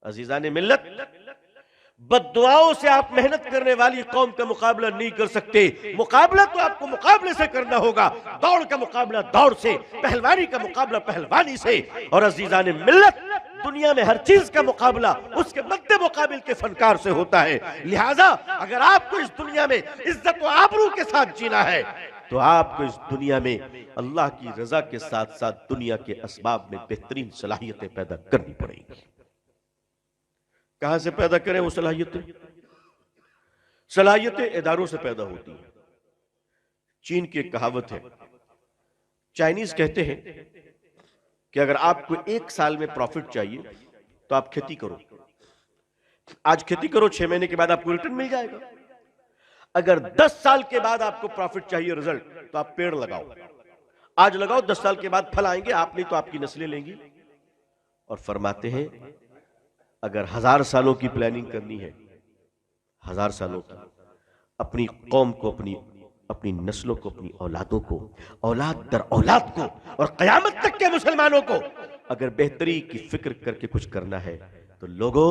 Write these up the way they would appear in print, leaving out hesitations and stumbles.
अजीजान मिल्लत, बद्दुआओं से आप मेहनत करने वाली कौम का मुकाबला नहीं कर सकते। मुकाबला तो आपको मुकाबले से करना होगा, दौड़ का मुकाबला दौड़ से, पहलवानी का मुकाबला पहलवानी से। और अजीजान मिल्लत, दुनिया में हर चीज का मुकाबला उसके मद्दे मुकाबिल के फनकार से होता है। लिहाजा अगर आपको इस दुनिया में इज्जत व आबरू के साथ जीना है तो आपको इस दुनिया में अल्लाह की रजा के साथ साथ दुनिया के असबाब में बेहतरीन सलाहियतें पैदा करनी पड़ेंगी। कहां से पैदा करें वो सलाहियतें? सलाहियतें इदारों से पैदा होती हैं। चीन की एक कहावत है, चाइनीज कहते हैं कि अगर आपको 1 साल में प्रॉफिट चाहिए तो आप खेती करो। आज खेती करो, 6 महीने के बाद आपको रिटर्न मिल जाएगा। अगर 10 साल के बाद आपको प्रॉफिट चाहिए, रिजल्ट, तो आप पेड़ लगाओ। आज लगाओ, 10 साल के बाद फल आएंगे, आप नहीं तो आपकी नस्लें लेंगी। और फरमाते हैं अगर 1000 सालों की प्लानिंग करनी है, 1000 सालों की, अपनी कौम को, अपनी नस्लों को, अपनी औलादों को, औलाद दर औलाद को और कयामत तक के मुसलमानों को अगर बेहतरी की फिक्र करके कुछ करना है तो लोगों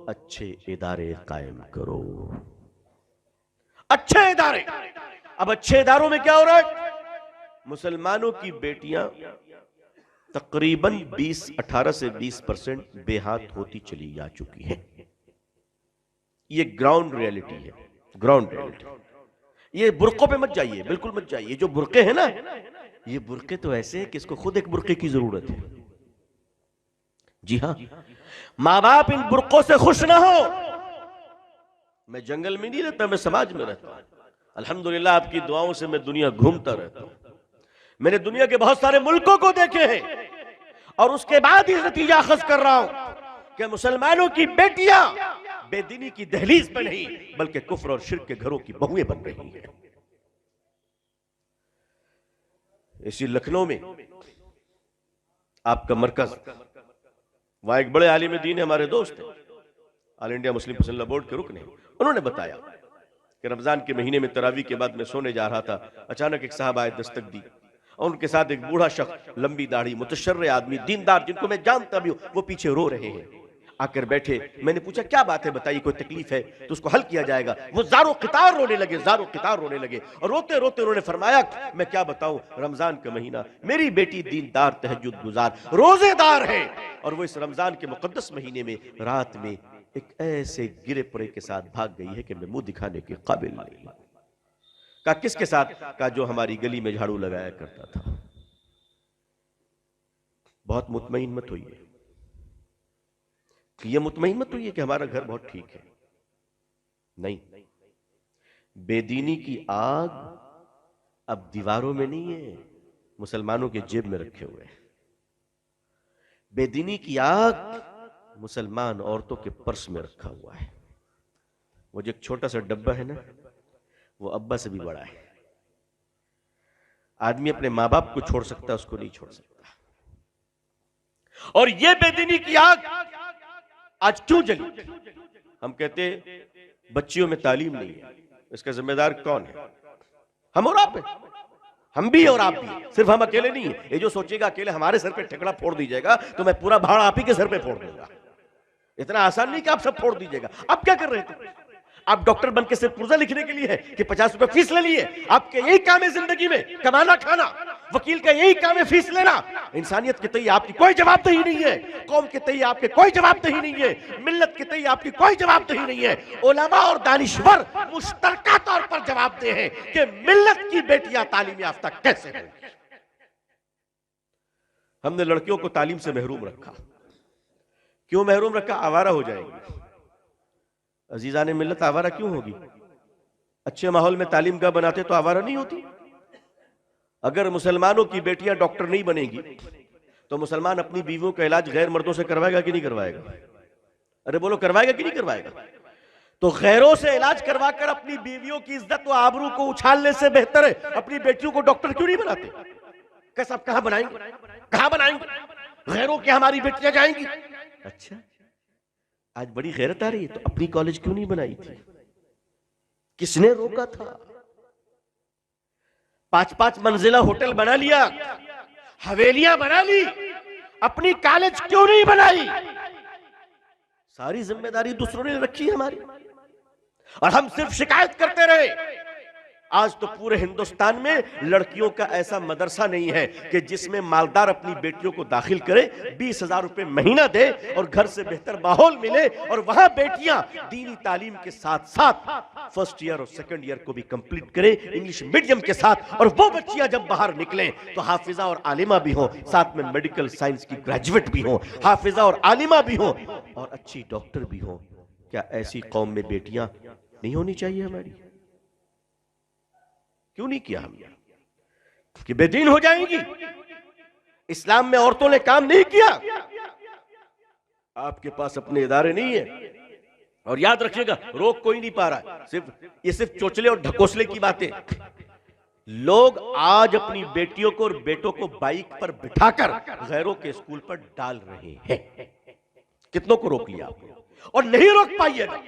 अच्छे इदारे कायम करो, अच्छे इदारे। अब अच्छे इदारों में क्या हो रहा है? मुसलमानों की बेटियां तकरीबन 18 से 20% बेहात होती चली जा चुकी हैं। ये ग्राउंड रियलिटी है, ग्राउंड रियलिटी। ये बुर्कों पे मत जाइए, बिल्कुल मत जाइए। जो बुर्के हैं ना, ये बुर्के तो ऐसे हैं कि इसको खुद एक बुर्के की जरूरत है। जी हां, मां बाप इन बुर्कों से खुश ना हो। मैं जंगल में नहीं रहता, मैं समाज में रहता हूं। अल्हम्दुलिल्लाह आपकी दुआओं से मैं दुनिया घूमता रहता हूं। मैंने दुनिया के बहुत सारे मुल्कों को देखे हैं और उसके बाद ही नतीजा अखज़ कर रहा हूं कि मुसलमानों की बेटियां बेदीनी की दहलीज पर नहीं बल्कि कुफ्र और शिर्क के घरों की बहुएं बन रही हैं। इसी लखनऊ में आपका मरकज, वहां एक बड़े आलिम दीन है, हमारे दोस्त हैं, ऑल इंडिया मुस्लिम पसंदीदा बोर्ड के रुकन हैं। उन्होंने बताया कि रमजान के महीने में तरावी के बाद मैं सोने जा रहा था, अचानक एक साहब आए, दस्तक दी और उनके साथ एक बूढ़ा शख्स, लंबी दाढ़ी, मुतशर्रे आदमी, दीनदार, जिनको मैं जानता भी हूं, वो पीछे रो रहे हैं। आकर बैठे, मैंने पूछा क्या बात है, बताइए, कोई तकलीफ है तो उसको हल किया जाएगा। वो ज़ारो क़ितार रोने लगे, ज़ारो क़ितार रोने लगे और रोते रोते उन्होंने फरमाया मैं क्या बताऊं, रमजान का महीना, मेरी बेटी दीनदार, तहज्जुद गुजार, रोजेदार है और वो इस रमजान के मुकद्दस महीने में रात में एक ऐसे गिरे पड़े के साथ भाग गई है कि मैं मुंह दिखाने के काबिल नहीं। कहा किसके साथ? कहा जो हमारी गली में झाड़ू लगाया करता था। बहुत मुतमईन मत होइए, ये मुतमईन मत होइए कि हमारा घर बहुत ठीक है। नहीं, बेदीनी की आग अब दीवारों में नहीं है, मुसलमानों के जेब में रखे हुए हैं। बेदीनी की आग मुसलमान औरतों के पर्स में रखा हुआ है। वो जो एक छोटा सा डब्बा है ना, वो अब्बा से भी बड़ा है। आदमी अपने मां बाप को छोड़ सकता है, उसको नहीं छोड़ सकता। और ये बेदीनी की आग आज क्यों जली? हम कहते बच्चियों में तालीम नहीं है, इसका जिम्मेदार कौन है? हम और आप हैं, हम भी और आप भी, सिर्फ हम अकेले नहीं है। ये जो सोचेगा अकेले हमारे सर पे ठेकड़ा फोड़ दीजिएगा तो मैं पूरा भाड़ आप ही के सर पे फोड़ दूंगा। इतना आसान नहीं कि आप सब फोड़ दीजिएगा। आप क्या कर रहे थे? आप डॉक्टर बन के सिर्फ पुर्जा लिखने के लिए है कि 50 रुपए फीस ले लिए? आपके यही काम है जिंदगी में, कमाना खाना। वकील का यही काम है फीस लेना। इंसानियत के तय आपकी कोई जवाबदेही नहीं है, कौम के तय आपके कोई जवाबदेही नहीं है, मिल्लत के तय आपकी कोई जवाबदेही नहीं है। उलमा और दानिश्वर मुश्तरका तौर पर जवाबदेह हैं कि मिल्लत की बेटियां तालीम याफ्ता कैसे होंगी। हमने लड़कियों को तालीम से महरूम रखा। क्यों महरूम रखा? आवारा हो जाएंगी। अजीजान मिल्लत आवारा क्यों होगी? अच्छे माहौल में तालीम का बनाते तो आवारा नहीं होती। अगर मुसलमानों की बेटियां डॉक्टर नहीं बनेगी तो मुसलमान अपनी बीवियों का इलाज गैर मर्दों से करवाएगा कि नहीं करवाएगा? अरे बोलो, करवाएगा कि नहीं करवाएगा? तो गैरों से इलाज करवाकर अपनी बीवियों की इज्जत व आबरू को उछालने से बेहतर है अपनी बेटियों को डॉक्टर क्यों नहीं बनाते? कैसे आप कहां बनाएंगे, कहां बनाएंगे? गैरों के हमारी बेटियां जाएंगी। अच्छा, आज बड़ी गैरत आ रही है तो अपनी कॉलेज क्यों नहीं बनाई थी? किसने रोका था? 5-5 मंजिला होटल बना लिया, हवेलियां बना ली, अपनी कॉलेज क्यों नहीं बनाई? सारी जिम्मेदारी दूसरों ने रखी है हमारी, और हम सिर्फ शिकायत करते रहे। आज तो पूरे हिंदुस्तान में लड़कियों का ऐसा मदरसा नहीं है कि जिसमें मालदार अपनी बेटियों को दाखिल करे, 20,000 रुपए महीना दे और घर से बेहतर माहौल मिले, और वहां बेटियां दीनी तालीम के साथ साथ फर्स्ट ईयर और सेकंड ईयर को भी कंप्लीट करे इंग्लिश मीडियम के साथ, और वो बच्चियां जब बाहर निकलें तो हाफिजा और आलिमा भी हो, साथ में मेडिकल साइंस की ग्रेजुएट भी हो, हाफिजा और आलिमा भी हो, और अच्छी डॉक्टर भी हो। क्या ऐसी कौम में बेटियां नहीं होनी चाहिए हमारी? क्यों नहीं किया हमने? कि बेदीन हो जाएंगी। इस्लाम में औरतों ने काम नहीं किया। आपके पास अपने इदारे नहीं है, और याद रखिएगा रोक कोई नहीं पा रहा है, ये सिर्फ चोचले और ढकोसले की बातें। लोग आज अपनी बेटियों को और बेटों को बाइक पर बिठाकर गैरों के स्कूल पर डाल रहे हैं। कितनों को रोक लिया आपने? और नहीं रोक पाइएगा।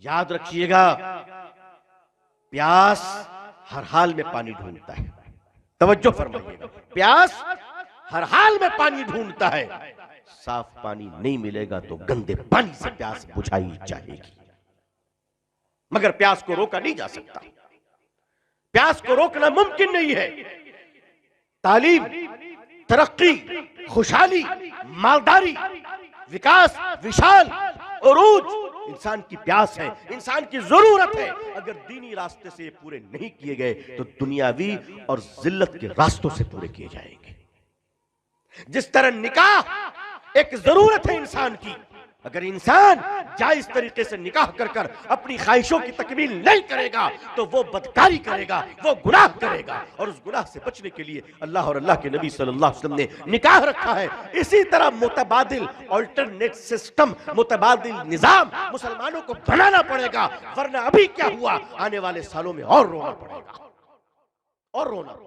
याद रखिएगा, प्यास हर हाल में पानी ढूंढता है। तवज्जो फरमाइएगा, प्यास हर हाल में पानी ढूंढता है। साफ पानी नहीं मिलेगा तो गंदे पानी से प्यास बुझाई जाएगी, मगर प्यास को रोका नहीं जा सकता। प्यास को रोकना मुमकिन नहीं है। तालीम, तरक्की, खुशहाली, मालदारी, विकास, विशाल, उरूज इंसान की प्यास है, इंसान की जरूरत है। अगर दीनी रास्ते से ये पूरे नहीं किए गए तो दुनियावी और जिल्लत के रास्तों से पूरे किए जाएंगे। जिस तरह निकाह एक जरूरत है इंसान की, अगर इंसान जायज तरीके से निकाह कर कर अपनी ख्वाहिशों की तकमील नहीं करेगा तो वो बदकारी करेगा, वो गुनाह करेगा, और उस गुनाह से बचने के लिए अल्लाह और अल्लाह के नबी सल्लल्लाहु अलैहि वसल्लम ने निकाह रखा है। इसी तरह मुतबादिल ऑल्टरनेट सिस्टम, मुतबादिल निजाम मुसलमानों को बनाना पड़ेगा, वरना अभी क्या हुआ, आने वाले सालों में और रोना पड़ेगा, और रोना।